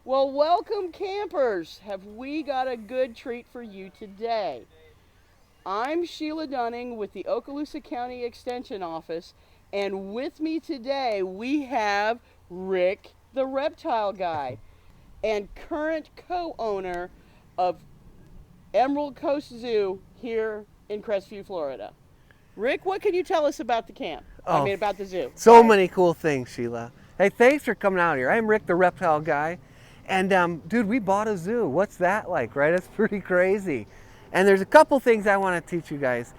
Well, welcome campers. Have we got a good treat for you today? I'm Sheila Dunning with the Okaloosa County Extension Office, and with me today we have Rick, the reptile guy, and current co-owner of Emerald Coast Zoo here in Crestview, Florida. Rick, what can you tell us about the camp? About the zoo. So many cool things, Sheila. Hey, thanks for coming out here. I'm Rick, the reptile guy. And dude, we bought a zoo. What's that like, right? It's pretty crazy. And there's a couple things I want to teach you guys.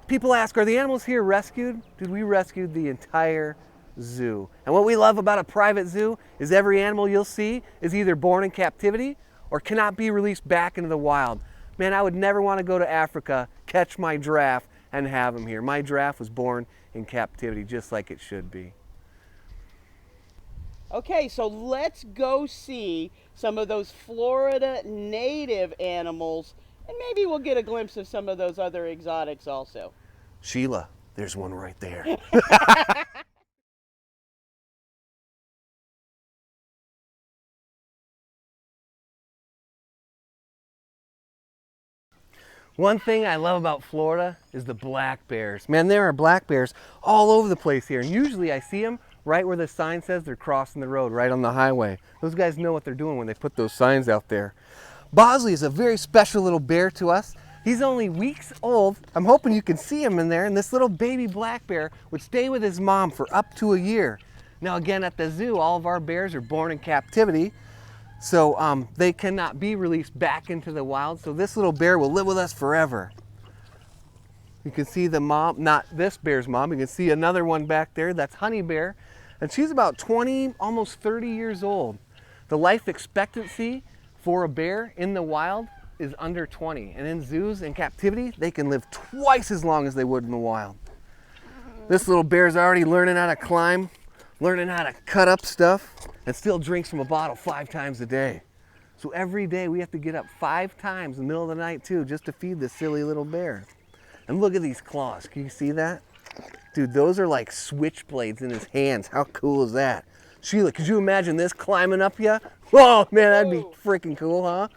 People ask, are the animals here rescued? Dude, we rescued the entire zoo. And what we love about a private zoo is every animal you'll see is either born in captivity or cannot be released back into the wild. Man, I would never want to go to Africa, catch my giraffe, and have him here. My giraffe was born in captivity, just like it should be. Okay, so let's go see some of those Florida native animals, and maybe we'll get a glimpse of some of those other exotics also. Sheila, there's one right there. One thing I love about Florida is the black bears. Man, there are black bears all over the place here. And usually I see them right where the sign says they're crossing the road, right on the highway. Those guys know what they're doing when they put those signs out there. Bosley is a very special little bear to us. He's only weeks old. I'm hoping you can see him in there. And this little baby black bear would stay with his mom for up to a year. Now again, at the zoo, all of our bears are born in captivity. So they cannot be released back into the wild. So this little bear will live with us forever. You can see the mom, not this bear's mom. You can see another one back there. That's Honey Bear. And she's about 20, almost 30 years old. The life expectancy for a bear in the wild is under 20. And in zoos and captivity, they can live twice as long as they would in the wild. This little bear's already learning how to climb, learning how to cut up stuff, and still drinks from a bottle 5 times a day. So every day we have to get up 5 times in the middle of the night too, just to feed this silly little bear. And look at these claws, can you see that? Dude, those are like switchblades in his hands. How cool is that? Sheila, could you imagine this climbing up you? Oh man, that'd be freaking cool, huh?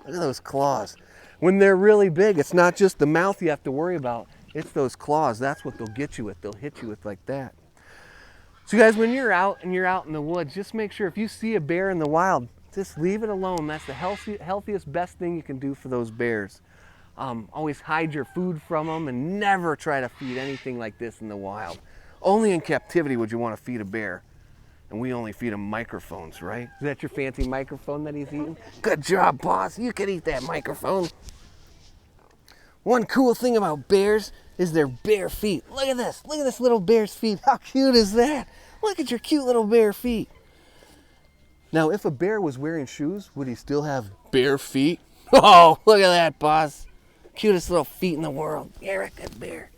Look at those claws. When they're really big, it's not just the mouth you have to worry about, it's those claws. That's what they'll get you with. They'll hit you with like that. So guys, when you're out and you're out in the woods, just make sure if you see a bear in the wild, just leave it alone. That's the healthiest, best thing you can do for those bears. Always hide your food from them and never try to feed anything like this in the wild. Only in captivity would you want to feed a bear. And we only feed them microphones, right? Is that your fancy microphone that he's eating? Good job, boss. You can eat that microphone. One cool thing about bears is their bare feet. Look at this. Look at this little bear's feet. How cute is that? Look at your cute little bare feet. Now, if a bear was wearing shoes, would he still have bare feet? Oh, look at that, boss. Cutest little feet in the world. You're a good bear.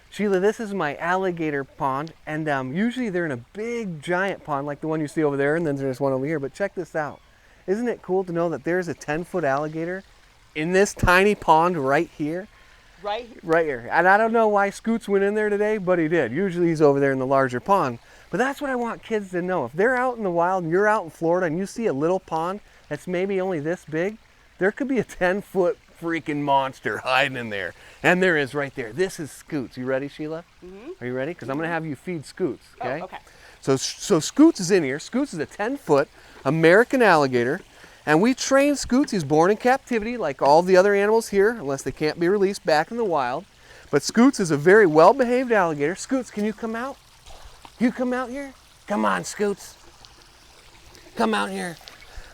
Sheila, this is my alligator pond, and usually they're in a big giant pond like the one you see over there, and then there's one over here, but check this out. Isn't it cool to know that there's a 10-foot alligator in this tiny pond right here? Right here. And I don't know why Scoots went in there today, but he did. Usually he's over there in the larger pond. But that's what I want kids to know. If they're out in the wild and you're out in Florida and you see a little pond that's maybe only this big, there could be a 10-foot freaking monster hiding in there. And there is right there. This is Scoots. You ready, Sheila? Mm-hmm. Are you ready? Because I'm going to have you feed Scoots, okay? Oh, okay. So Scoots is in here. Scoots is a 10-foot American alligator. And we train Scoots. He's born in captivity like all the other animals here, unless they can't be released back in the wild. But Scoots is a very well-behaved alligator. Scoots, can you come out? You come out here? Come on, Scoots. Come out here.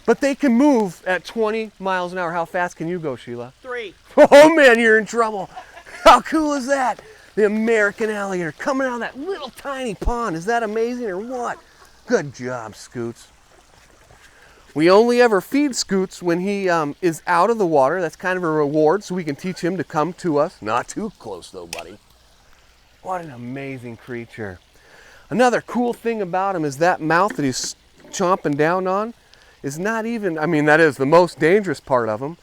But they can move at 20 miles an hour. How fast can you go, Sheila? 3. Oh man, you're in trouble. How cool is that? The American alligator coming out of that little tiny pond. Is that amazing or what? Good job, Scoots. We only ever feed Scoots when he is out of the water. That's kind of a reward so we can teach him to come to us. Not too close though, buddy. What an amazing creature. Another cool thing about him is that mouth that he's chomping down on is not even, I mean, that is the most dangerous part of him,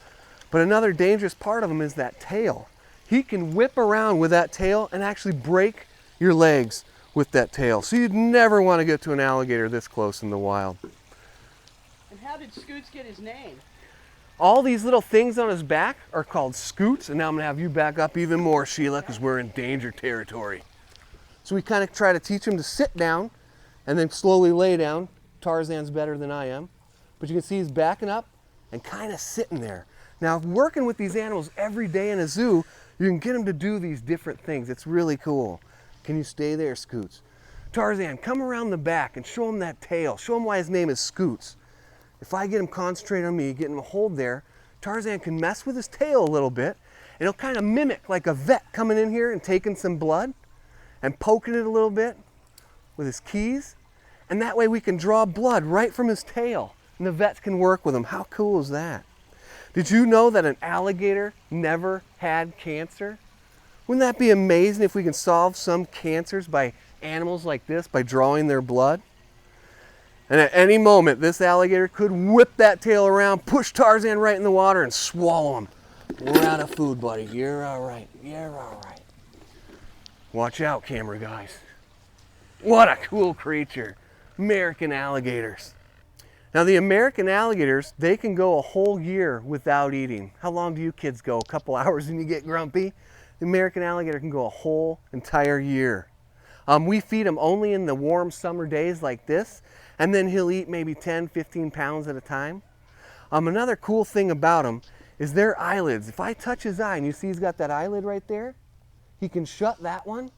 but another dangerous part of him is that tail. He can whip around with that tail and actually break your legs with that tail. So you'd never want to get to an alligator this close in the wild. And how did Scoots get his name? All these little things on his back are called scoots, and now I'm gonna have you back up even more, Sheila, because we're in danger territory. So we kind of try to teach him to sit down and then slowly lay down. Tarzan's better than I am. But you can see he's backing up and kind of sitting there. Now, working with these animals every day in a zoo, you can get them to do these different things. It's really cool. Can you stay there, Scoots? Tarzan, come around the back and show him that tail. Show him why his name is Scoots. If I get him concentrated on me, get him a hold there, Tarzan can mess with his tail a little bit, and he'll kind of mimic like a vet coming in here and taking some blood and poking it a little bit with his keys. And that way we can draw blood right from his tail, and the vets can work with him. How cool is that? Did you know that an alligator never had cancer? Wouldn't that be amazing if we can solve some cancers by animals like this, by drawing their blood? And at any moment, this alligator could whip that tail around, push Tarzan right in the water, and swallow him. We're out of food, buddy. You're all right. You're all right. Watch out, camera guys. What a cool creature. American alligators. Now, the American alligators, they can go a whole year without eating. How long do you kids go? A couple hours and you get grumpy? The American alligator can go a whole entire year. We feed him only in the warm summer days like this, and then he'll eat maybe 10, 15 pounds at a time. Another cool thing about him is their eyelids. If I touch his eye and you see he's got that eyelid right there, he can shut that one,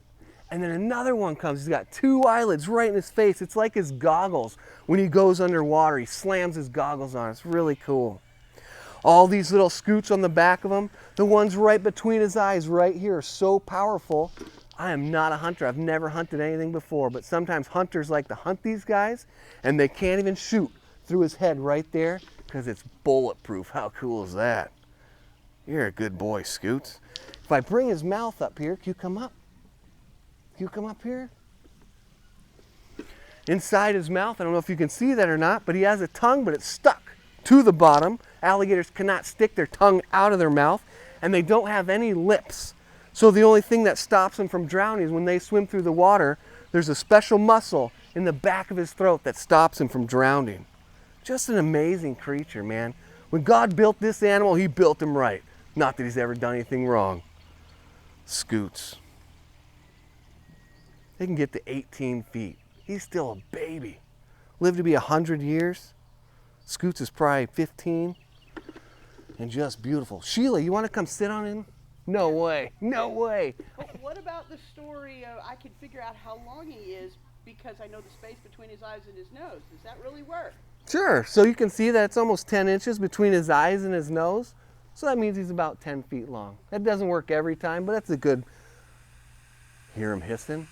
and then another one comes. He's got two eyelids right in his face. It's like his goggles. When he goes underwater, he slams his goggles on. It's really cool. All these little scoots on the back of him, the ones right between his eyes right here are so powerful. I am not a hunter. I've never hunted anything before, but sometimes hunters like to hunt these guys, and they can't even shoot through his head right there because it's bulletproof. How cool is that? You're a good boy, Scoots. If I bring his mouth up here, can you come up? Can you come up here? Inside his mouth, I don't know if you can see that or not, but he has a tongue, but it's stuck to the bottom. Alligators cannot stick their tongue out of their mouth, and they don't have any lips. So the only thing that stops them from drowning is when they swim through the water, there's a special muscle in the back of his throat that stops him from drowning. Just an amazing creature, man. When God built this animal, he built him right. Not that he's ever done anything wrong. Scoots. They can get to 18 feet. He's still a baby. Lived to be 100 years. Scoots is probably 15. And just beautiful. Sheila, you want to come sit on him? No way. No way. But what about the story of I can figure out how long he is because I know the space between his eyes and his nose? Does that really work? Sure. So you can see that it's almost 10 inches between his eyes and his nose. So that means he's about 10 feet long. That doesn't work every time, but that's a good... Hear him hissing?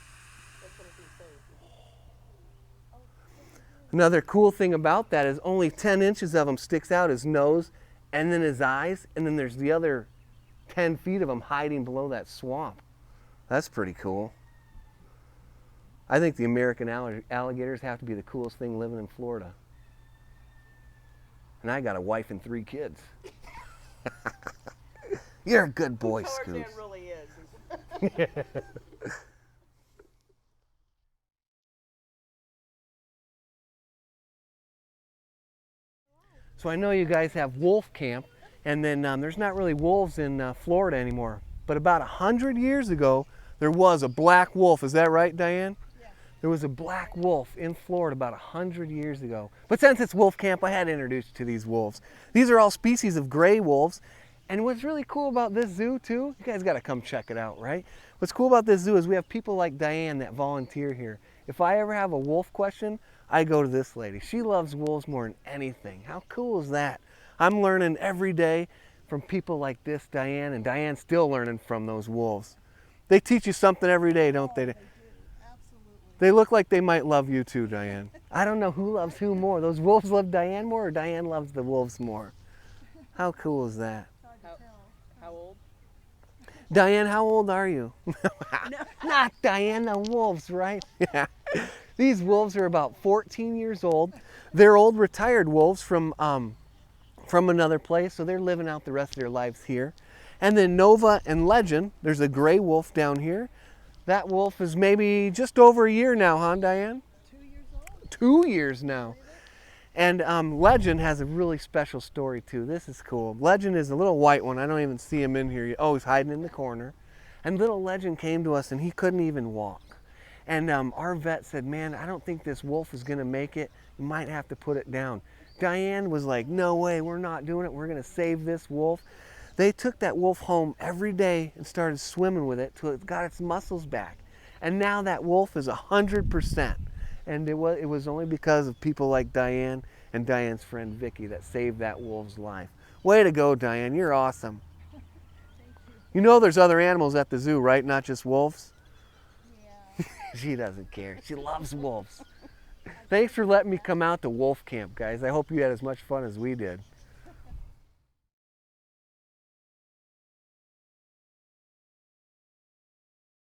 Another cool thing about that is only 10 inches of him sticks out his nose and then his eyes, and then there's the other 10 feet of him hiding below that swamp. That's pretty cool. I think the American alligators have to be the coolest thing living in Florida. And I got a wife and 3 kids. You're a good boy, Scoots. Tarzan really is. So I know you guys have wolf camp, and then there's not really wolves in Florida anymore. But about 100 years ago, there was a black wolf. Is that right, Diane? Yeah. There was a black wolf in Florida about 100 years ago. But since it's wolf camp, I had to introduce you to these wolves. These are all species of gray wolves. And what's really cool about this zoo too, you guys got to come check it out, right? What's cool about this zoo is we have people like Diane that volunteer here. If I ever have a wolf question, I go to this lady. She loves wolves more than anything. How cool is that? I'm learning every day from people like this, Diane, and Diane's still learning from those wolves. They teach you something every day, don't they? They do. Absolutely. They look like they might love you too, Diane. I don't know who loves who more. Those wolves love Diane more, or Diane loves the wolves more. How cool is that? It's hard to tell. How old? Diane, how old are you? Not Diane, the wolves, right? Yeah. These wolves are about 14 years old. They're old retired wolves from another place, so they're living out the rest of their lives here. And then Nova and Legend, there's a gray wolf down here. That wolf is maybe just over a year now, huh, Diane? 2 years old. 2 years now. And Legend has a really special story too. This is cool. Legend is a little white one. I don't even see him in here. Oh, he's hiding in the corner. And little Legend came to us and he couldn't even walk. And our vet said, man, I don't think this wolf is going to make it. You might have to put it down. Diane was like, no way, we're not doing it. We're going to save this wolf. They took that wolf home every day and started swimming with it till it got its muscles back. And now that wolf is 100%. And it was only because of people like Diane and Diane's friend Vicky that saved that wolf's life. Way to go, Diane. You're awesome. You know there's other animals at the zoo, right? Not just wolves? Yeah. She doesn't care. She loves wolves. Thanks for letting me come out to wolf camp, guys. I hope you had as much fun as we did.